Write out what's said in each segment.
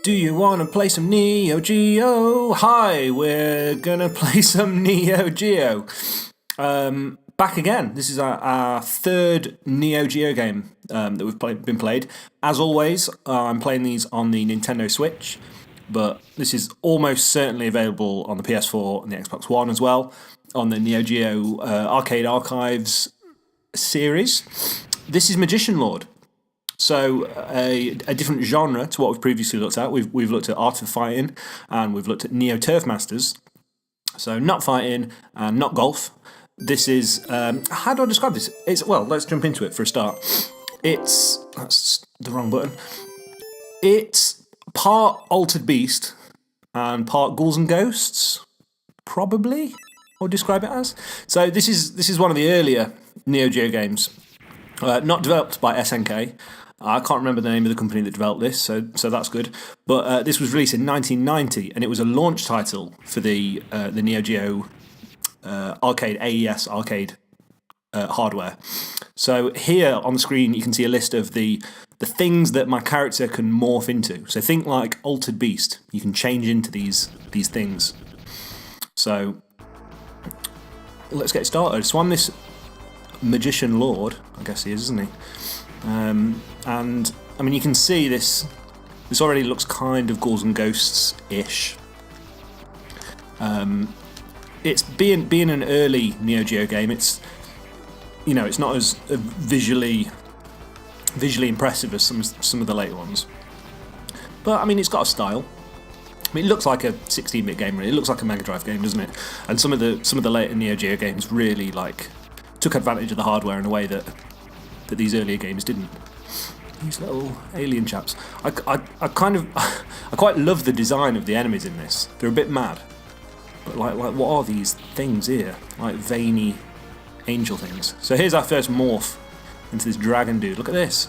Do you want to play some Neo Geo? Hi, we're gonna play some Neo Geo. Back again. This is our third Neo Geo game that we've been played. As always, I'm playing these on the Nintendo Switch, but this is almost certainly available on the PS4 and the Xbox One as well, on the Neo Geo Arcade Archives series. This is Magician Lord. So a different genre to what we've previously looked at. We've looked at Art of Fighting and we've looked at Neo Turf Masters. So not fighting and not golf. This is how do I describe this? Let's jump into it for a start. That's the wrong button. It's part Altered Beast and part Ghouls and Ghosts, probably. I would describe it as. So this is one of the earlier Neo Geo games, not developed by SNK. I can't remember the name of the company that developed this, so that's good. But this was released in 1990, and it was a launch title for the Neo Geo arcade AES arcade hardware. So here on the screen you can see a list of the things that my character can morph into. So think like Altered Beast. You can change into these things. So let's get started. So I'm this Magician Lord, I guess he is, isn't he? And I mean, you can see this already looks kind of Ghouls and Ghosts-ish. It's being an early Neo Geo game. It's not as visually impressive as some of the later ones. But I mean, it's got a style. I mean, it looks like a 16-bit game. Really, it looks like a Mega Drive game, doesn't it? And some of the later Neo Geo games really took advantage of the hardware in a way that these earlier games didn't. These little alien chaps. I quite love the design of the enemies in this. They're a bit mad, but like what are these things here? Like veiny angel things. So here's our first morph into this dragon dude. Look at this.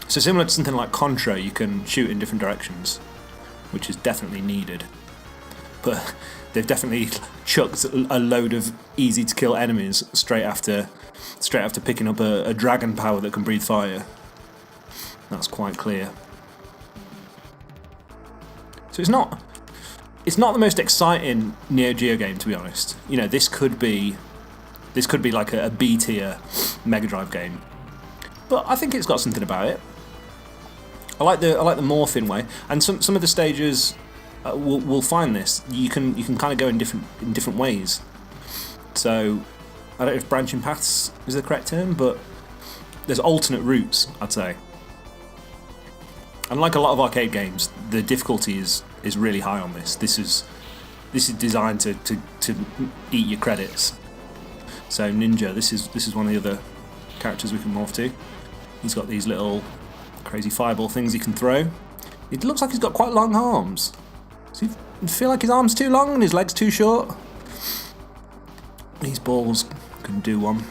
So similar to something like Contra, you can shoot in different directions, which is definitely needed. But they've definitely chucked a load of easy to kill enemies straight after picking up a dragon power that can breathe fire. That's quite clear. So it's not the most exciting Neo Geo game, to be honest. This could be like a B tier Mega Drive game, but I think it's got something about it. I like the morphing way, and some of the stages will find this. You can kind of go in different ways. So I don't know if branching paths is the correct term, but there's alternate routes, I'd say. And like a lot of arcade games, the difficulty is really high on this. This is designed to eat your credits. So Ninja, this is one of the other characters we can morph to. He's got these little crazy fireball things he can throw. It looks like he's got quite long arms. So you feel like his arm's too long and his leg's too short? These balls can do one.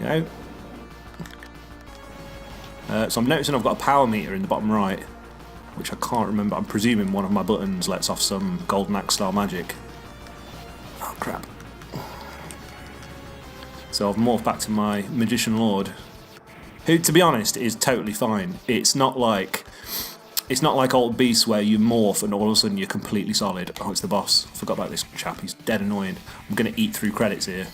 There we go. So I'm noticing I've got a power meter in the bottom right, which I can't remember. I'm presuming one of my buttons lets off some Golden Axe style magic. Oh crap. So I've morphed back to my Magician Lord, who, to be honest, is totally fine. It's not like Old Beast where you morph and all of a sudden you're completely solid. Oh, it's the boss. I forgot about this chap. He's dead annoying. I'm going to eat through credits here.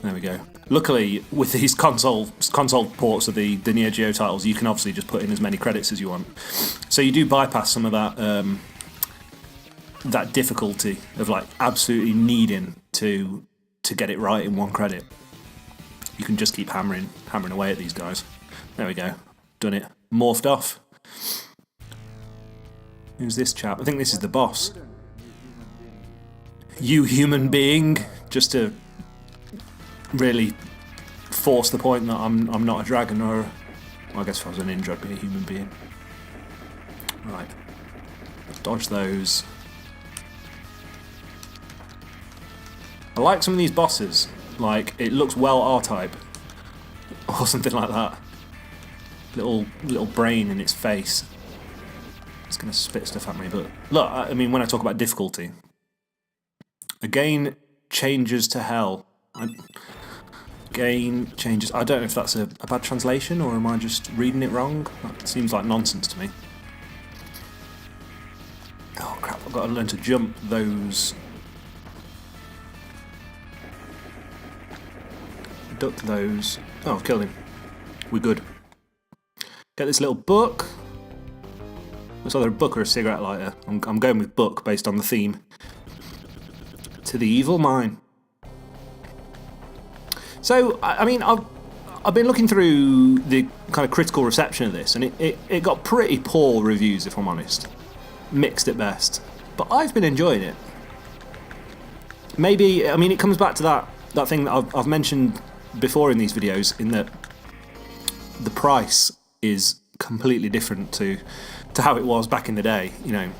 There we go. Luckily, with these console ports of the Neo Geo titles, you can obviously just put in as many credits as you want. So you do bypass some of that difficulty of like absolutely needing to get it right in one credit. You can just keep hammering away at these guys. There we go. Done it. Morphed off. Who's this chap? I think this is the boss. You human being, just to really force the point that I'm not a dragon, or well, I guess if I was a ninja I'd be a human being. Right. Dodge those. I like some of these bosses. Like, it looks well R-type. Or something like that. Little brain in its face. It's going to spit stuff at me, but look, I mean, when I talk about difficulty, again, changes to hell. Game changes. I don't know if that's a bad translation or am I just reading it wrong? That seems like nonsense to me. Oh crap, I've got to learn to jump those. Duck those. Oh, I've killed him. We're good. Get this little book. It's either a book or a cigarette lighter. I'm going with book based on the theme. To the evil mine. So, I mean, I've been looking through the kind of critical reception of this, and it got pretty poor reviews, if I'm honest. Mixed at best. But I've been enjoying it. Maybe, I mean, it comes back to that thing that I've mentioned before in these videos, in that the price is completely different to how it was back in the day, you know.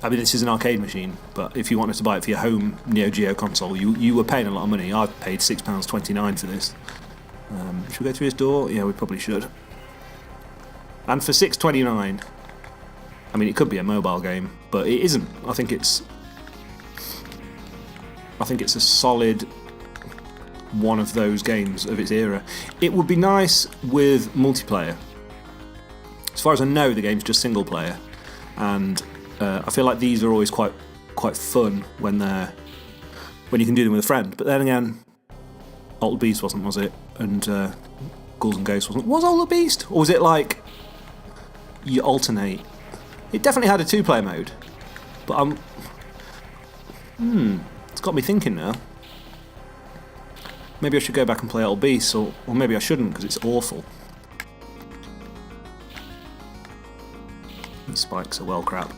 I mean, this is an arcade machine, but if you wanted to buy it for your home Neo Geo console, you were paying a lot of money. I've paid £6.29 for this. Should we go through his door? Yeah, we probably should. And for £6.29, I mean, it could be a mobile game, but it isn't. I think it's a solid one of those games of its era. It would be nice with multiplayer. As far as I know, the game's just single player, and I feel like these are always quite fun when you can do them with a friend. But then again, Altered Beast wasn't, was it? And Ghouls and Ghosts wasn't. Was Altered Beast? Or was it like you alternate? It definitely had a two-player mode, but it's got me thinking now. Maybe I should go back and play Altered Beast, or maybe I shouldn't because it's awful. These spikes are well crap.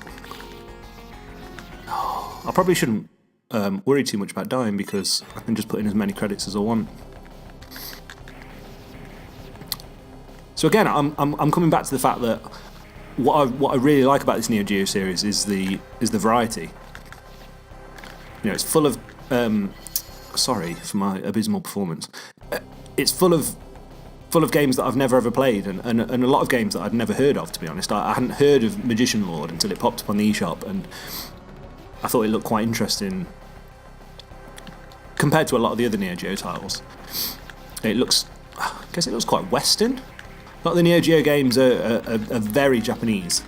I probably shouldn't worry too much about dying because I can just put in as many credits as I want. So again, I'm coming back to the fact that what I really like about this Neo Geo series is the variety. You know, it's full of sorry for my abysmal performance. It's full of games that I've never ever played, and a lot of games that I'd never heard of, to be honest. I hadn't heard of Magician Lord until it popped up on the eShop, and I thought it looked quite interesting compared to a lot of the other Neo Geo titles. I guess it looks quite Western. A lot of the Neo Geo games are very Japanese.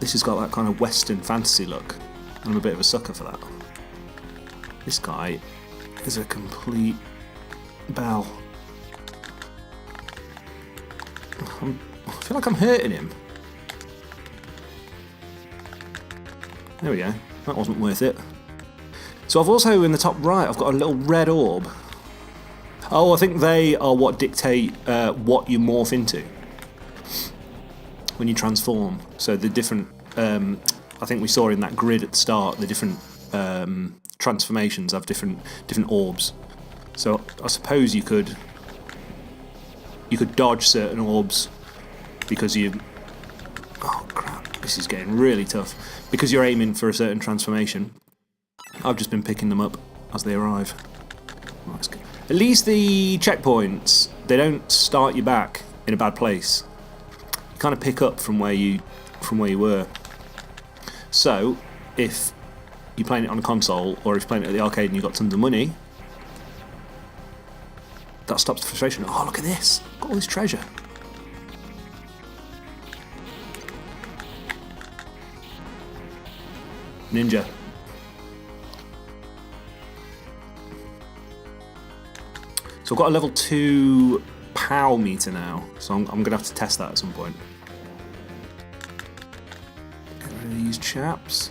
This has got that kind of Western fantasy look. I'm a bit of a sucker for that. This guy is a complete bell. I feel like I'm hurting him. There we go. That wasn't worth it. So I've also, in the top right, I've got a little red orb. Oh, I think they are what dictate what you morph into when you transform. So the different, I think we saw in that grid at the start, the different transformations have different orbs. So I suppose you could dodge certain orbs because you... Oh crap, this is getting really tough. Because you're aiming for a certain transformation. I've just been picking them up as they arrive. Oh, that's good. At least the checkpoints, they don't start you back in a bad place. You kind of pick up from where you were. So, if you're playing it on a console, or if you're playing it at the arcade and you've got tons of money, that stops the frustration. Oh, look at this! Got all this treasure. Ninja. So I've got a level 2 POW meter now, so I'm going to have to test that at some point. Get rid of these chaps.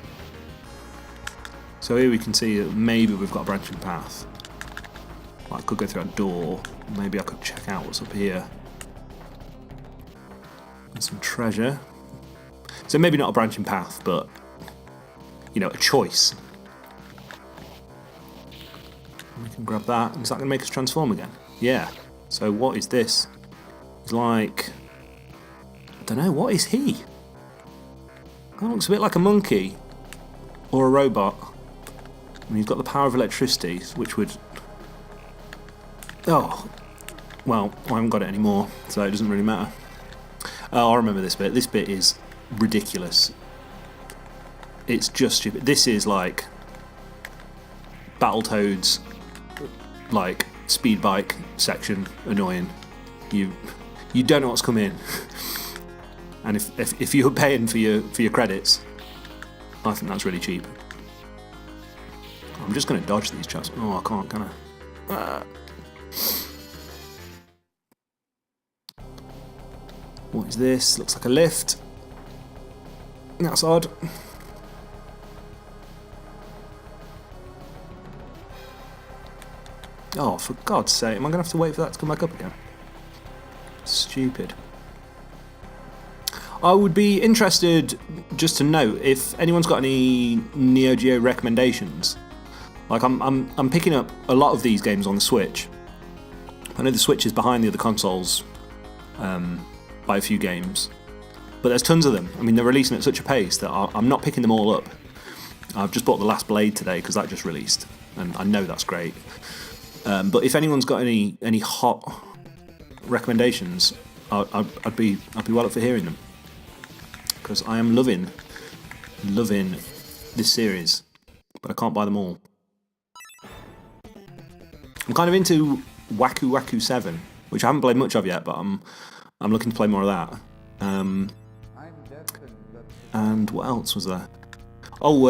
So here we can see that maybe we've got a branching path. Well, I could go through a door, maybe I could check out what's up here. And some treasure. So maybe not a branching path, but you know, a choice. We can grab that. Is that going to make us transform again? Yeah. So what is this? It's like... I don't know, what is he? That looks a bit like a monkey. Or a robot. And he's got the power of electricity, which would... Oh. Well, I haven't got it anymore, so it doesn't really matter. Oh, I remember this bit. This bit is ridiculous. It's just stupid. This is like Battletoads like speed bike section annoying. You don't know what's coming in, and if you're paying for your credits, I think that's really cheap. I'm just going to dodge these chaps. Oh, I can't, can I? What is this? Looks like a lift. That's odd. Oh, for God's sake, am I going to have to wait for that to come back up again? Stupid. I would be interested just to know if anyone's got any Neo Geo recommendations. Like I'm picking up a lot of these games on the Switch. I know the Switch is behind the other consoles by a few games, but there's tons of them. I mean, they're releasing at such a pace that I'm not picking them all up. I've just bought The Last Blade today because that just released, and I know that's great. But if anyone's got any hot recommendations, I'd be well up for hearing them, because I am loving this series, but I can't buy them all. I'm kind of into Waku Waku 7, which I haven't played much of yet, but I'm looking to play more of that. And what else was there? Oh,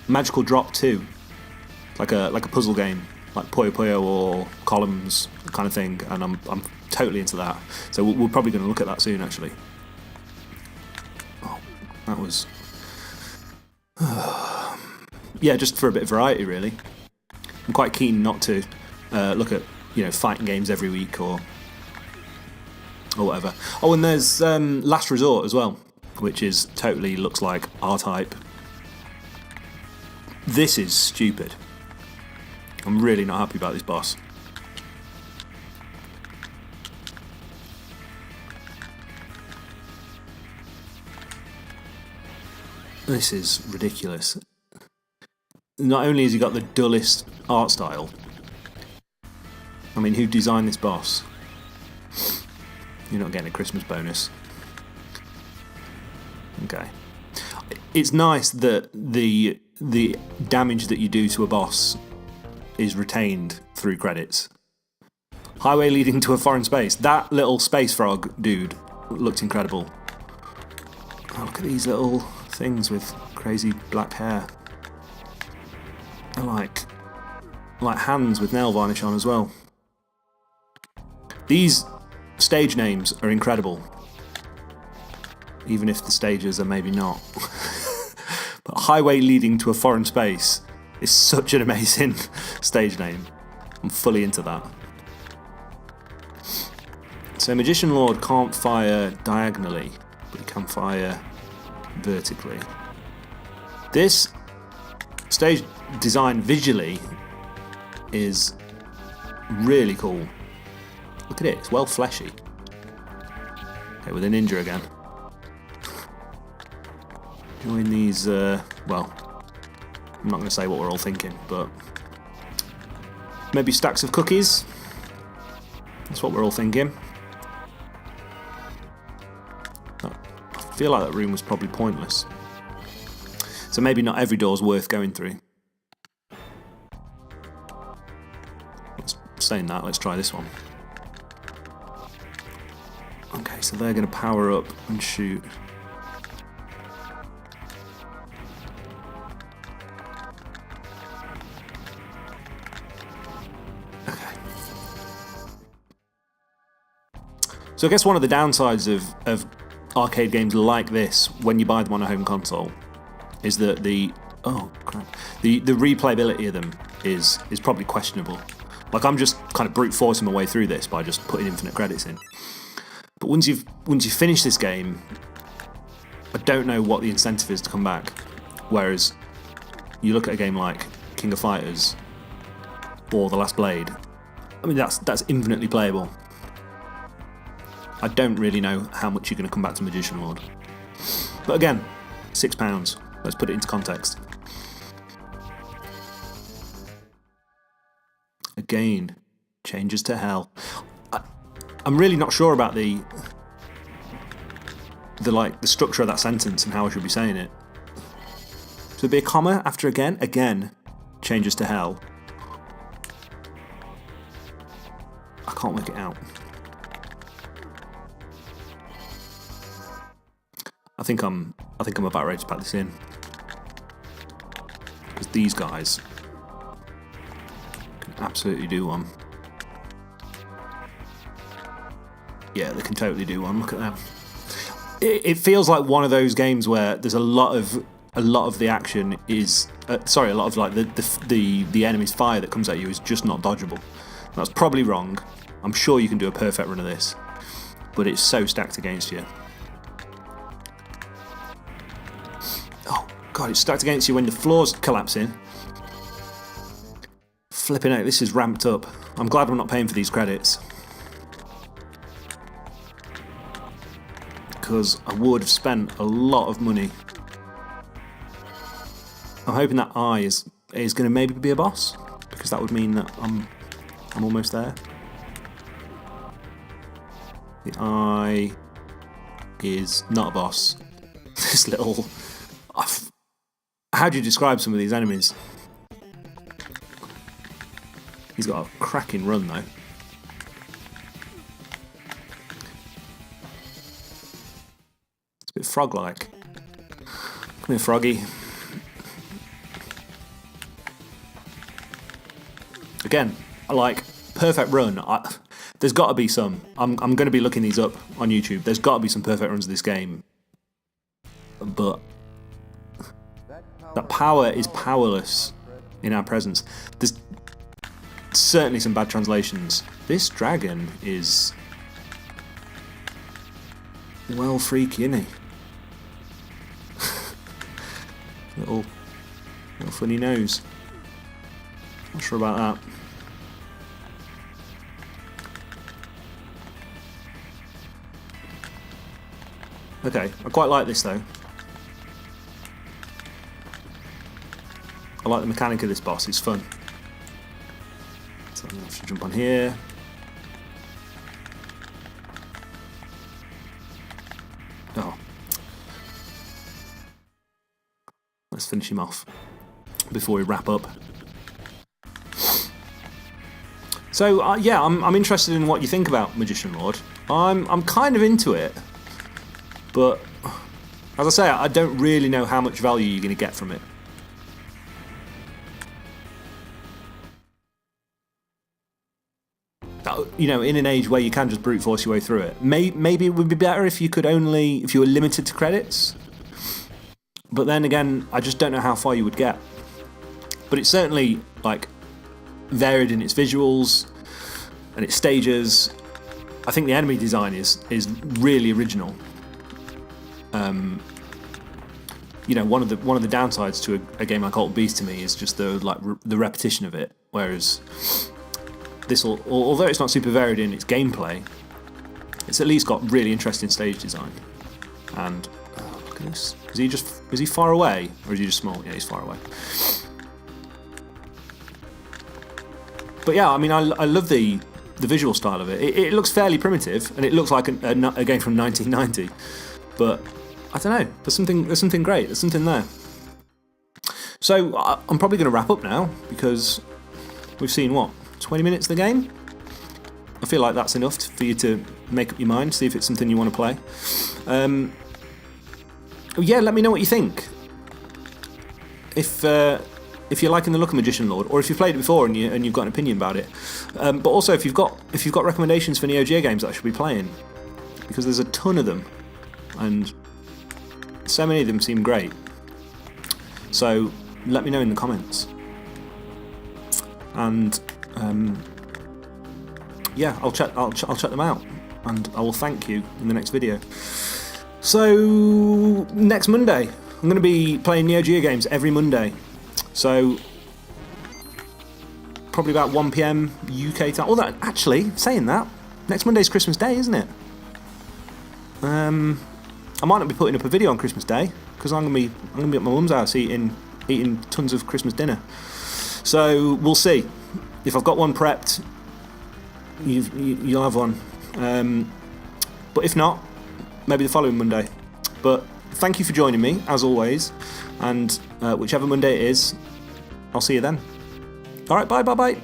Magical Drop 2, like a puzzle game, like Puyo Puyo or Columns kind of thing, and I'm totally into that. So we're probably going to look at that soon, actually. Oh, that was yeah, just for a bit of variety, really. I'm quite keen not to look at fighting games every week or whatever. Oh, and there's Last Resort as well, which is totally looks like R-Type. This is stupid. I'm really not happy about this boss. This is ridiculous. Not only has he got the dullest art style, I mean, who designed this boss? You're not getting a Christmas bonus. Okay. It's nice that the damage that you do to a boss is retained through credits. Highway leading to a foreign space. That little space frog dude looked incredible. Oh, look at these little things with crazy black hair. They're like hands with nail varnish on as well. These stage names are incredible, even if the stages are maybe not. But Highway Leading to a Foreign Space is such an amazing stage name. I'm fully into that. So Magician Lord can't fire diagonally, but he can fire vertically. This stage design visually is really cool. Look at it, it's well fleshy. Okay, with a ninja again. Join these, well, I'm not going to say what we're all thinking, but maybe stacks of cookies. That's what we're all thinking. I feel like that room was probably pointless. So maybe not every door's worth going through. Saying that, let's try this one. Okay, so they're going to power up and shoot. Okay. So I guess one of the downsides of arcade games like this, when you buy them on a home console, is that the replayability of them is probably questionable. Like, I'm just kind of brute forcing my way through this by just putting infinite credits in. But once you've finished this game, I don't know what the incentive is to come back. Whereas you look at a game like King of Fighters or The Last Blade, I mean, that's infinitely playable. I don't really know how much you're going to come back to Magician Lord. But again, £6. Let's put it into context. Again, changes to hell. I'm really not sure about the structure of that sentence and how I should be saying it. So it'd be a comma after again, changes to hell. can't work it out. I think I'm about ready to pack this in. Because these guys can absolutely do one. Yeah, they can totally do one. Look at them. It feels like one of those games where there's a lot of the action is a lot of like the enemy's fire that comes at you is just not dodgeable. That's probably wrong. I'm sure you can do a perfect run of this, but it's so stacked against you. Oh god, it's stacked against you when the floor's collapsing. Flipping out, this is ramped up. I'm glad I'm not paying for these credits, because I would have spent a lot of money. I'm hoping that eye is going to maybe be a boss, because that would mean that I'm almost there. The eye is not a boss. This little... How do you describe some of these enemies? He's got a cracking run though. It's a bit frog-like. Come here, Froggy. Again, I like perfect run. There's got to be some. I'm going to be looking these up on YouTube. There's got to be some perfect runs of this game. But that power is powerless in our presence. There's certainly some bad translations. This dragon is well freaky, isn't he? little funny nose. Not sure about that. Okay, I quite like this though. I like the mechanic of this boss, it's fun. So I should jump on here. Oh. Let's finish him off before we wrap up. So yeah, I'm interested in what you think about Magician Lord. I'm kind of into it, but as I say, I don't really know how much value you're going to get from it. You know, in an age where you can just brute force your way through it, maybe it would be better if you were limited to credits. But then again, I just don't know how far you would get. But it's certainly like varied in its visuals and its stages. I think the enemy design is really original. You know, one of the downsides to a game like Alt Beast to me is just the repetition of it. Whereas this, although it's not super varied in its gameplay, it's at least got really interesting stage design. And look at this. Is he far away, or is he just small? Yeah, he's far away. But yeah, I mean, I love the visual style of it. It looks fairly primitive, and it looks like a game from 1990. But I don't know. There's something great. There's something there. So I'm probably going to wrap up now, because we've seen what, 20 minutes of the game. I feel like that's enough for you to make up your mind, see if it's something you want to play. Yeah, let me know what you think. If you're liking the look of Magician Lord, or if you've played it before and you've got an opinion about it. But also if you've got recommendations for Neo Geo games that I should be playing, because there's a ton of them, and so many of them seem great. So let me know in the comments. And yeah, I'll check them out, and I will thank you in the next video. So next Monday, I'm going to be playing Neo Geo games every Monday. So probably about 1 PM UK time. Although actually, saying that, next Monday's Christmas Day, isn't it? I might not be putting up a video on Christmas Day, because I'm gonna be at my mum's house eating tons of Christmas dinner. So we'll see. If I've got one prepped, you'll have one. But if not, maybe the following Monday. But thank you for joining me, as always, and whichever Monday it is, I'll see you then. Alright, bye.